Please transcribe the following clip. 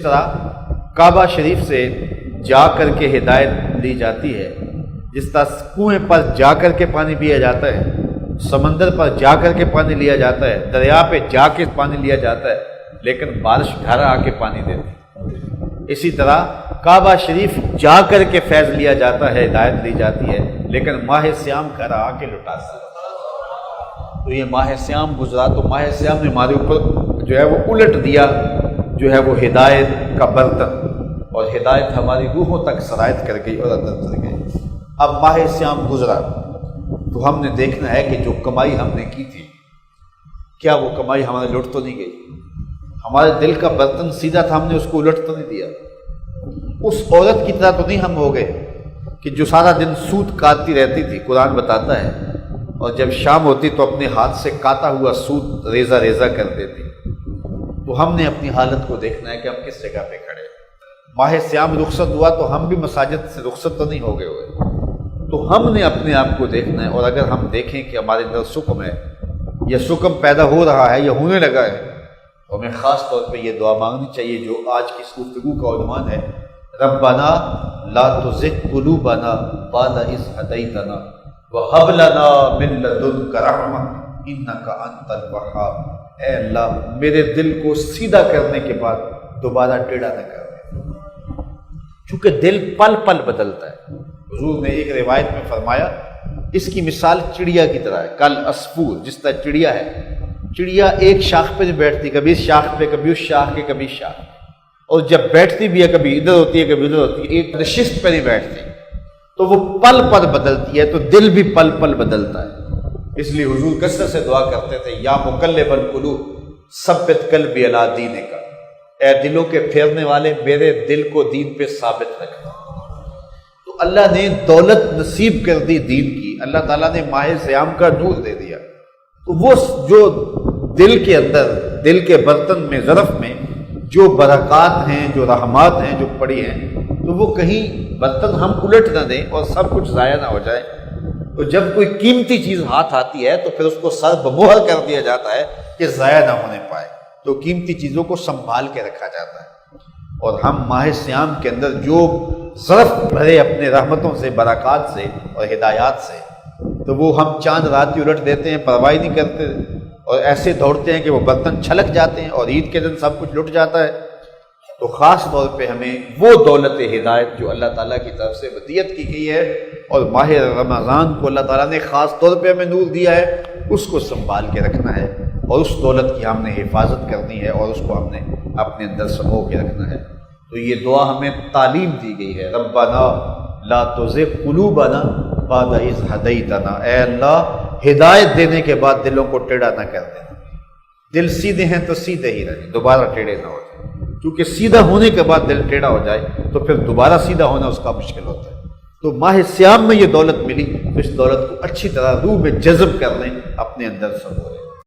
طرح کعبہ شریف سے جا کر کے ہدایت لی جاتی ہے، جس طرح کنویں پر جا کر کے پانی پیا جاتا ہے، سمندر پر جا کر کے پانی لیا جاتا ہے، دریا پہ جا کے پانی لیا جاتا ہے، لیکن بارش گھر آ کے پانی دیتی ہے، اسی طرح کعبہ شریف جا کر کے فیض لیا جاتا ہے، ہدایت لی جاتی ہے، لیکن ماہ سیام گھر آ کے لٹاتا ہے۔ تو یہ ماہ سیام گزرا تو ماہ سیام نے ہمارے اوپر جو ہے وہ الٹ دیا جو ہے وہ ہدایت کا برتن، اور ہدایت ہماری روحوں تک سرایت کر گئی اور اندر اتر گئی۔ اب ماہ سیام گزرا تو ہم نے دیکھنا ہے کہ جو کمائی ہم نے کی تھی، کیا وہ کمائی ہمارے لٹ تو نہیں گئی؟ ہمارے دل کا برتن سیدھا تھا، ہم نے اس کو الٹ تو نہیں دیا؟ اس عورت کی طرح تو نہیں ہم ہو گئے کہ جو سارا دن سوت کاٹتی رہتی تھی، قرآن بتاتا ہے، اور جب شام ہوتی تو اپنے ہاتھ سے کاتا ہوا سوت ریزہ ریزہ کر دیتی۔ تو ہم نے اپنی حالت کو دیکھنا ہے کہ ہم کس جگہ پہ کھڑے ہیں۔ ماہ سیام رخصت ہوا تو ہم بھی مساجد سے رخصت تو نہیں ہو گئے ہوئے، تو ہم نے اپنے آپ کو دیکھنا ہے، اور اگر ہم دیکھیں کہ ہمارے اندر سکم ہے یا سکم پیدا ہو رہا ہے یا ہونے لگا ہے، تو ہمیں خاص طور پہ یہ دعا مانگنی چاہیے جو آج کی اس گفتگو کا عنوان ہے، ربنا لا تزغ قلوبنا بعد اذ ہدیتنا وہب لنا من لدنک رحمہ انک انت الوہاب۔ اے اللہ میرے دل کو سیدھا کرنے کے بعد دوبارہ ٹیڑھا نہ کر، چونکہ دل پل پل بدلتا ہے۔ حضور نے ایک روایت میں فرمایا اس کی مثال چڑیا کی طرح ہے، کل عصفور، جس طرح چڑیا ہے، چڑیا ایک شاخ پہ نہیں بیٹھتی، کبھی اس شاخ پہ، کبھی اس شاخ کے، کبھی شاخ، اور جب بیٹھتی بھی ہے کبھی ادھر ہوتی ہے کبھی ادھر ہوتی ہے، ایک نشست پہ نہیں بیٹھتی، تو وہ پل پل بدلتی ہے، تو دل بھی پل پل بدلتا ہے۔ اس لیے حضور کثرت سے دعا کرتے تھے، یا مقلب القلوب ثبت قلبی علی دینک، اے دلوں کے پھیرنے والے میرے دل کو دین پہ ثابت رکھنا۔ تو اللہ نے دولت نصیب کر دی دین کی، اللہ تعالیٰ نے ماہ سیام کا نور دے دیا، تو وہ جو دل کے اندر، دل کے برتن میں، ظرف میں جو برکات ہیں، جو رحمات ہیں جو پڑی ہیں، تو وہ کہیں برتن ہم الٹ نہ دیں اور سب کچھ ضائع نہ ہو جائے۔ تو جب کوئی قیمتی چیز ہاتھ آتی ہے تو پھر اس کو سر بمہر کر دیا جاتا ہے کہ ضائع نہ ہونے پائے، تو قیمتی چیزوں کو سنبھال کے رکھا جاتا ہے۔ اور ہم ماہ سیام کے اندر جو ظرف بھرے اپنے رحمتوں سے، برکات سے اور ہدایات سے، تو وہ ہم چاند رات ہی الٹ دیتے ہیں، پرواہ نہیں کرتے، اور ایسے دوڑتے ہیں کہ وہ برتن چھلک جاتے ہیں اور عید کے دن سب کچھ لٹ جاتا ہے۔ تو خاص طور پہ ہمیں وہ دولت ہدایت جو اللہ تعالیٰ کی طرف سے ودیعت کی گئی ہے، اور ماہ رمضان کو اللہ تعالیٰ نے خاص طور پہ ہمیں نور دیا ہے، اس کو سنبھال کے رکھنا ہے، اور اس دولت کی ہم نے حفاظت کرنی ہے، اور اس کو ہم نے اپنے اندر سمو کے رکھنا ہے۔ تو یہ دعا ہمیں تعلیم دی گئی ہے، ربنا لا تزغ قلوبنا بعد اذ ہدیتنا، اے اللہ ہدایت دینے کے بعد دلوں کو ٹیڑھا نہ کر دینا۔ دل سیدھے ہیں تو سیدھے ہی رہیں، دوبارہ ٹیڑھے نہ ہو جائیں، کیونکہ سیدھا ہونے کے بعد دل ٹیڑھا ہو جائے تو پھر دوبارہ سیدھا ہونا اس کا مشکل ہوتا ہے۔ تو ماہ سیام میں یہ دولت ملی، تو اس دولت کو اچھی طرح روح میں جذب کر لیں، اپنے اندر سمو لیں۔